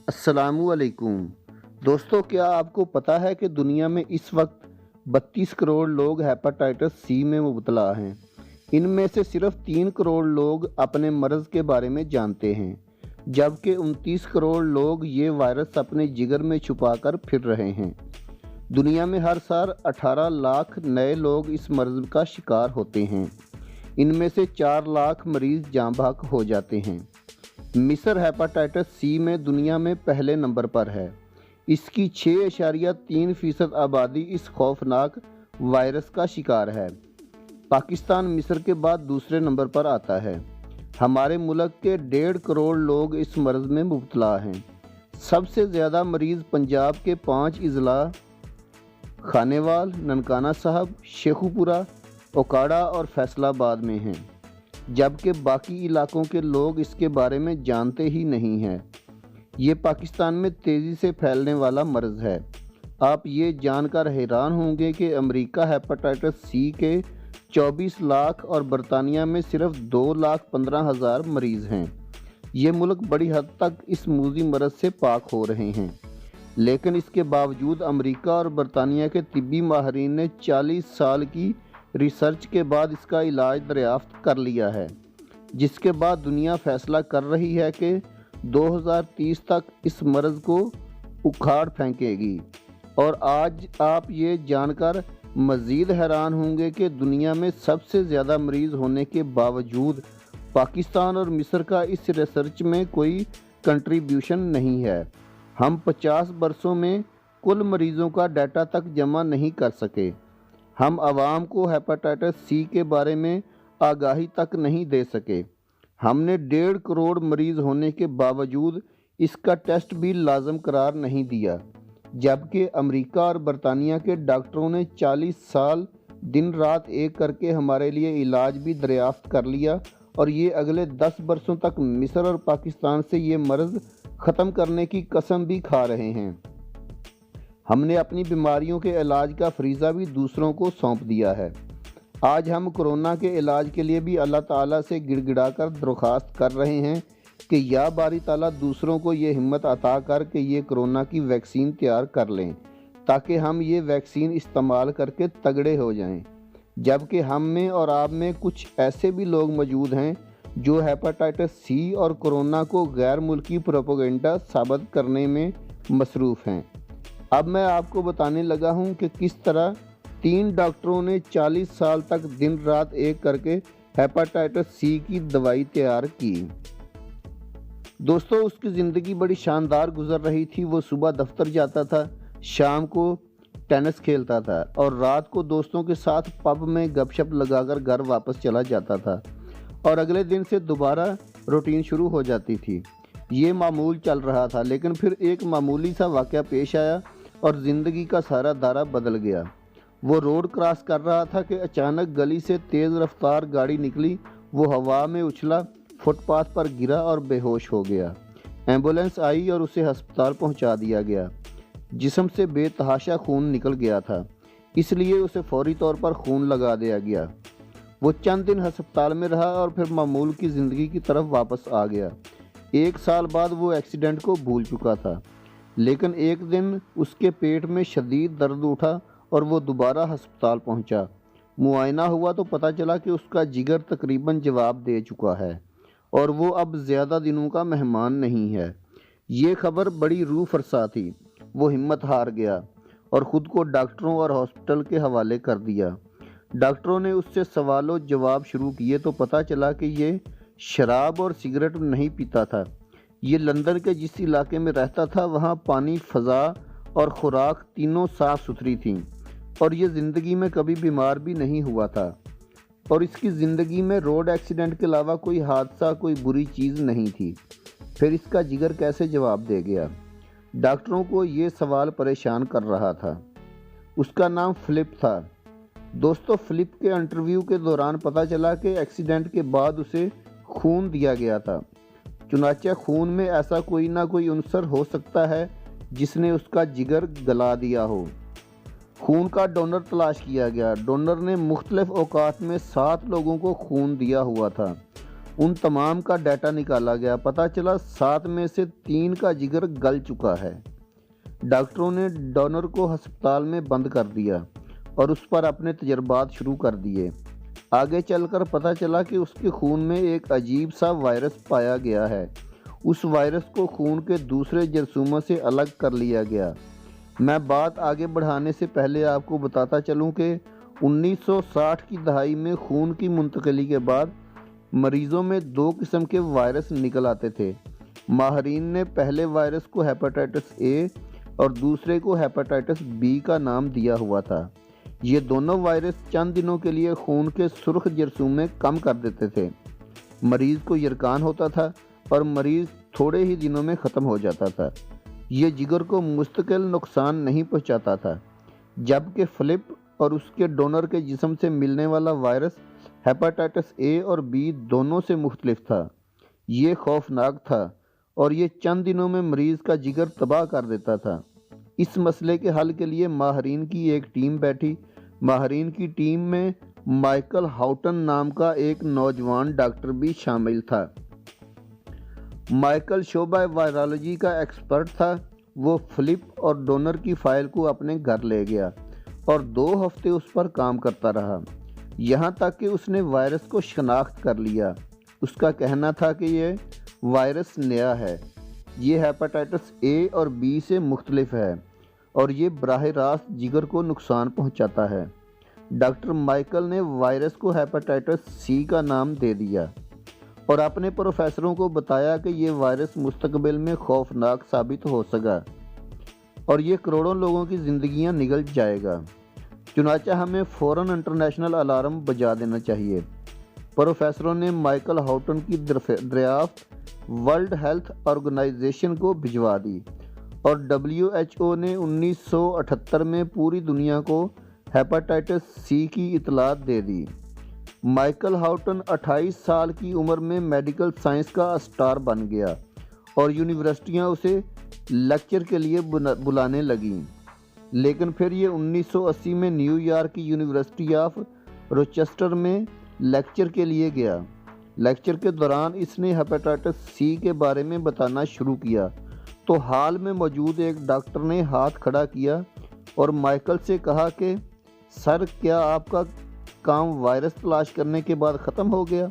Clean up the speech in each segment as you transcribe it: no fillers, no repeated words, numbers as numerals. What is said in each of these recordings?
السلام علیکم دوستو، کیا آپ کو پتا ہے کہ دنیا میں اس وقت 32 کروڑ لوگ ہیپاٹائٹس سی میں مبتلا ہیں۔ ان میں سے صرف 3 کروڑ لوگ اپنے مرض کے بارے میں جانتے ہیں، جبکہ 29 کروڑ لوگ یہ وائرس اپنے جگر میں چھپا کر پھر رہے ہیں۔ دنیا میں ہر سال 18 لاکھ نئے لوگ اس مرض کا شکار ہوتے ہیں۔ ان میں سے 4 لاکھ مریض جاں بحق ہو جاتے ہیں۔ مصر ہیپاٹائٹس سی میں دنیا میں پہلے نمبر پر ہے۔ اس کی 6.3% آبادی اس خوفناک وائرس کا شکار ہے۔ پاکستان مصر کے بعد دوسرے نمبر پر آتا ہے۔ ہمارے ملک کے 1.5 کروڑ لوگ اس مرض میں مبتلا ہیں۔ سب سے زیادہ مریض پنجاب کے 5 اضلاع خانیوال، ننکانہ صاحب، شیخوپورہ، اوکاڑہ اور فیصل آباد میں ہیں، جبکہ باقی علاقوں کے لوگ اس کے بارے میں جانتے ہی نہیں ہیں۔ یہ پاکستان میں تیزی سے پھیلنے والا مرض ہے۔ آپ یہ جان کر حیران ہوں گے کہ امریکہ ہیپاٹائٹس سی کے 24 لاکھ اور برطانیہ میں صرف 2,15,000 مریض ہیں۔ یہ ملک بڑی حد تک اس موذی مرض سے پاک ہو رہے ہیں، لیکن اس کے باوجود امریکہ اور برطانیہ کے طبی ماہرین نے 40 سال کی ریسرچ کے بعد اس کا علاج دریافت کر لیا ہے، جس کے بعد دنیا فیصلہ کر رہی ہے کہ 2030 تک اس مرض کو اکھاڑ پھینکے گی۔ اور آج آپ یہ جان کر مزید حیران ہوں گے کہ دنیا میں سب سے زیادہ مریض ہونے کے باوجود پاکستان اور مصر کا اس ریسرچ میں کوئی کنٹریبیوشن نہیں ہے۔ ہم 50 برسوں میں کل مریضوں کا ڈیٹا تک جمع نہیں کر سکے۔ ہم عوام کو ہیپاٹائٹس سی کے بارے میں آگاہی تک نہیں دے سکے۔ ہم نے 1.5 کروڑ مریض ہونے کے باوجود اس کا ٹیسٹ بھی لازم قرار نہیں دیا، جبکہ امریکہ اور برطانیہ کے ڈاکٹروں نے 40 سال دن رات ایک کر کے ہمارے لیے علاج بھی دریافت کر لیا، اور یہ اگلے 10 برسوں تک مصر اور پاکستان سے یہ مرض ختم کرنے کی قسم بھی کھا رہے ہیں۔ ہم نے اپنی بیماریوں کے علاج کا فریضہ بھی دوسروں کو سونپ دیا ہے۔ آج ہم کورونا کے علاج کے لیے بھی اللہ تعالیٰ سے گڑ گڑا کر درخواست کر رہے ہیں کہ یا باری تعالیٰ دوسروں کو یہ ہمت عطا کر کہ یہ کورونا کی ویکسین تیار کر لیں، تاکہ ہم یہ ویکسین استعمال کر کے تگڑے ہو جائیں۔ جبکہ ہم میں اور آپ میں کچھ ایسے بھی لوگ موجود ہیں جو ہیپاٹائٹس سی اور کورونا کو غیر ملکی پروپیگنڈا ثابت کرنے میں مصروف ہیں۔ اب میں آپ کو بتانے لگا ہوں کہ کس طرح 3 ڈاکٹروں نے 40 سال تک دن رات ایک کر کے ہیپاٹائٹس سی کی دوائی تیار کی۔ دوستو، اس کی زندگی بڑی شاندار گزر رہی تھی۔ وہ صبح دفتر جاتا تھا، شام کو ٹینس کھیلتا تھا اور رات کو دوستوں کے ساتھ پب میں گپ شپ لگا کر گھر واپس چلا جاتا تھا، اور اگلے دن سے دوبارہ روٹین شروع ہو جاتی تھی۔ یہ معمول چل رہا تھا، لیکن پھر ایک معمولی سا واقعہ پیش آیا اور زندگی کا سارا دھارا بدل گیا۔ وہ روڈ کراس کر رہا تھا کہ اچانک گلی سے تیز رفتار گاڑی نکلی۔ وہ ہوا میں اچھلا، فٹ پاتھ پر گرا اور بے ہوش ہو گیا۔ ایمبولینس آئی اور اسے ہسپتال پہنچا دیا گیا۔ جسم سے بے تحاشا خون نکل گیا تھا، اس لیے اسے فوری طور پر خون لگا دیا گیا۔ وہ چند دن ہسپتال میں رہا اور پھر معمول کی زندگی کی طرف واپس آ گیا۔ 1 سال بعد وہ ایکسیڈنٹ کو بھول چکا تھا، لیکن ایک دن اس کے پیٹ میں شدید درد اٹھا اور وہ دوبارہ ہسپتال پہنچا۔ معائنہ ہوا تو پتہ چلا کہ اس کا جگر تقریباً جواب دے چکا ہے اور وہ اب زیادہ دنوں کا مہمان نہیں ہے۔ یہ خبر بڑی روح فرسا تھی۔ وہ ہمت ہار گیا اور خود کو ڈاکٹروں اور ہاسپٹل کے حوالے کر دیا۔ ڈاکٹروں نے اس سے سوال و جواب شروع کیے تو پتہ چلا کہ یہ شراب اور سگریٹ نہیں پیتا تھا۔ یہ لندن کے جس علاقے میں رہتا تھا وہاں پانی، فضا اور خوراک تینوں صاف ستھری تھیں، اور یہ زندگی میں کبھی بیمار بھی نہیں ہوا تھا، اور اس کی زندگی میں روڈ ایکسیڈنٹ کے علاوہ کوئی حادثہ، کوئی بری چیز نہیں تھی۔ پھر اس کا جگر کیسے جواب دے گیا؟ ڈاکٹروں کو یہ سوال پریشان کر رہا تھا۔ اس کا نام فلپ تھا۔ دوستو، فلپ کے انٹرویو کے دوران پتہ چلا کہ ایکسیڈنٹ کے بعد اسے خون دیا گیا تھا۔ چنانچہ خون میں ایسا کوئی نہ کوئی عنصر ہو سکتا ہے جس نے اس کا جگر گلا دیا ہو۔ خون کا ڈونر تلاش کیا گیا۔ ڈونر نے مختلف اوقات میں 7 لوگوں کو خون دیا ہوا تھا۔ ان تمام کا ڈیٹا نکالا گیا، پتہ چلا 7 میں سے 3 کا جگر گل چکا ہے۔ ڈاکٹروں نے ڈونر کو ہسپتال میں بند کر دیا اور اس پر اپنے تجربات شروع کر دیے۔ آگے چل کر پتہ چلا کہ اس کے خون میں ایک عجیب سا وائرس پایا گیا ہے۔ اس وائرس کو خون کے دوسرے جرثوموں سے الگ کر لیا گیا۔ میں بات آگے بڑھانے سے پہلے آپ کو بتاتا چلوں کہ 1960 کی دہائی میں خون کی منتقلی کے بعد مریضوں میں 2 قسم کے وائرس نکل آتے تھے۔ ماہرین نے پہلے وائرس کو ہیپاٹائٹس اے اور دوسرے کو ہیپاٹائٹس بی کا نام دیا ہوا تھا۔ یہ دونوں وائرس چند دنوں کے لیے خون کے سرخ جرثومے کم کر دیتے تھے۔ مریض کو یرکان ہوتا تھا اور مریض تھوڑے ہی دنوں میں ختم ہو جاتا تھا۔ یہ جگر کو مستقل نقصان نہیں پہنچاتا تھا، جبکہ فلپ اور اس کے ڈونر کے جسم سے ملنے والا وائرس ہیپاٹائٹس اے اور بی دونوں سے مختلف تھا۔ یہ خوفناک تھا اور یہ چند دنوں میں مریض کا جگر تباہ کر دیتا تھا۔ اس مسئلے کے حل کے لیے ماہرین کی ایک ٹیم بیٹھی۔ ماہرین کی ٹیم میں مائیکل ہاؤٹن نام کا ایک نوجوان ڈاکٹر بھی شامل تھا۔ مائیکل شعبہ وائرالوجی کا ایکسپرٹ تھا۔ وہ فلپ اور ڈونر کی فائل کو اپنے گھر لے گیا اور 2 ہفتے اس پر کام کرتا رہا، یہاں تک کہ اس نے وائرس کو شناخت کر لیا۔ اس کا کہنا تھا کہ یہ وائرس نیا ہے، یہ ہیپاٹائٹس اے اور بی سے مختلف ہے اور یہ براہ راست جگر کو نقصان پہنچاتا ہے۔ ڈاکٹر مائیکل نے وائرس کو ہیپاٹائٹس سی کا نام دے دیا اور اپنے پروفیسروں کو بتایا کہ یہ وائرس مستقبل میں خوفناک ثابت ہو سکا اور یہ کروڑوں لوگوں کی زندگیاں نگل جائے گا۔ چنانچہ ہمیں فوراً انٹرنیشنل الارم بجا دینا چاہیے۔ پروفیسروں نے مائیکل ہاؤٹن کی دریافت ورلڈ ہیلتھ آرگنائزیشن کو بھجوا دی اور WHO نے 1978 میں پوری دنیا کو ہیپاٹائٹس سی کی اطلاع دے دی۔ مائیکل ہاؤٹن 28 سال کی عمر میں میڈیکل سائنس کا اسٹار بن گیا اور یونیورسٹیاں اسے لیکچر کے لیے بلانے لگیں، لیکن پھر یہ 1980 میں نیو یارک کی یونیورسٹی آف روچسٹر میں لیکچر کے لیے گیا۔ لیکچر کے دوران اس نے ہیپاٹائٹس سی کے بارے میں بتانا شروع کیا تو ہال میں موجود ایک ڈاکٹر نے ہاتھ کھڑا کیا اور مائیکل سے کہا کہ سر، کیا آپ کا کام وائرس تلاش کرنے کے بعد ختم ہو گیا؟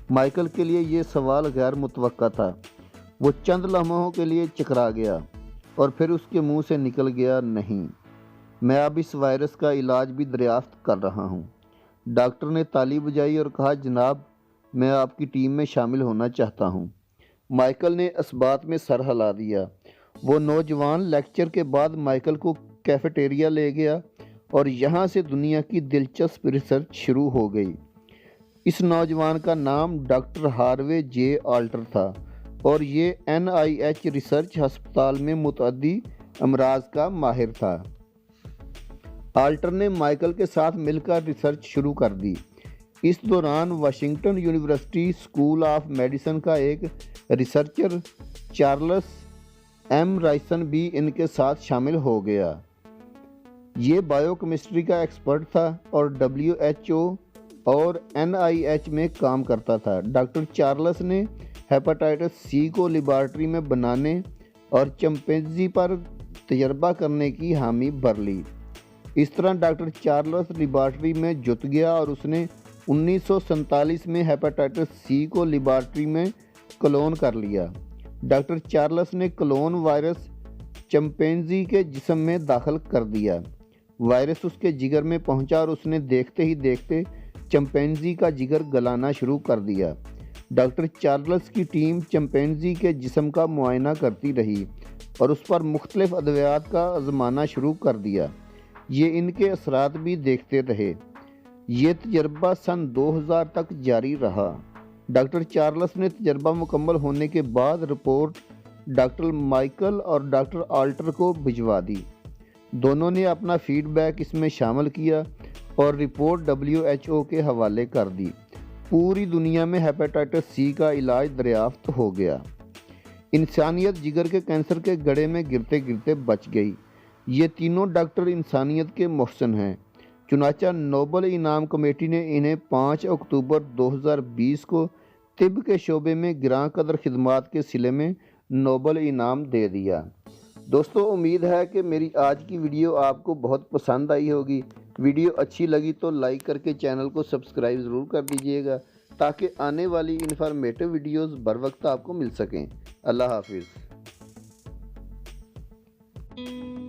مائیکل کے لیے یہ سوال غیر متوقع تھا۔ وہ چند لمحوں کے لیے چکرا گیا اور پھر اس کے منہ سے نکل گیا، نہیں، میں اب اس وائرس کا علاج بھی دریافت کر رہا ہوں۔ ڈاکٹر نے تالی بجائی اور کہا، جناب، میں آپ کی ٹیم میں شامل ہونا چاہتا ہوں۔ مائیکل نے اس بات میں سر ہلا دیا۔ وہ نوجوان لیکچر کے بعد مائیکل کو کیفیٹیریا لے گیا اور یہاں سے دنیا کی دلچسپ ریسرچ شروع ہو گئی۔ اس نوجوان کا نام ڈاکٹر ہاروے جے آلٹر تھا اور یہ NIH ریسرچ ہسپتال میں متعدی امراض کا ماہر تھا۔ آلٹر نے مائیکل کے ساتھ مل کر ریسرچ شروع کر دی۔ اس دوران Washington university school of medicine کا ایک ریسرچر چارلس ایم رائسن بھی ان کے ساتھ شامل ہو گیا۔ یہ بائیو کیمسٹری کا ایکسپرٹ تھا اور WHO اور NIH میں کام کرتا تھا۔ ڈاکٹر چارلس نے ہیپاٹائٹس سی کو لیبارٹری میں بنانے اور چمپینزی پر تجربہ کرنے کی حامی بھر لی۔ اس طرح ڈاکٹر چارلس لیبارٹری میں جت گیا اور اس نے 1947 میں ہیپاٹائٹس سی کو لیبارٹری میں کلون کر لیا۔ ڈاکٹر چارلس نے کلون وائرس چمپینزی کے جسم میں داخل کر دیا۔ وائرس اس کے جگر میں پہنچا اور اس نے دیکھتے ہی دیکھتے چمپینزی کا جگر گلانا شروع کر دیا۔ ڈاکٹر چارلس کی ٹیم چمپینزی کے جسم کا معائنہ کرتی رہی اور اس پر مختلف ادویات کا آزمانا شروع کر دیا۔ یہ ان کے اثرات بھی دیکھتے رہے۔ یہ تجربہ سن 2000 تک جاری رہا۔ ڈاکٹر چارلس نے تجربہ مکمل ہونے کے بعد رپورٹ ڈاکٹر مائیکل اور ڈاکٹر آلٹر کو بھجوا دی۔ دونوں نے اپنا فیڈ بیک اس میں شامل کیا اور رپورٹ WHO کے حوالے کر دی۔ پوری دنیا میں ہیپاٹائٹس سی کا علاج دریافت ہو گیا۔ انسانیت جگر کے کینسر کے گڑھے میں گرتے گرتے بچ گئی۔ یہ تینوں ڈاکٹر انسانیت کے محسن ہیں۔ چنانچہ نوبل انعام کمیٹی نے انہیں 5 اکتوبر 2020 کو طب کے شعبے میں گراں قدر خدمات کے صلے میں نوبل انعام دے دیا۔ دوستو امید ہے کہ میری آج کی ویڈیو آپ کو بہت پسند آئی ہوگی۔ ویڈیو اچھی لگی تو لائک کر کے چینل کو سبسکرائب ضرور کر دیجئے گا تاکہ آنے والی انفارمیٹیو ویڈیوز بر وقت آپ کو مل سکیں۔ اللہ حافظ۔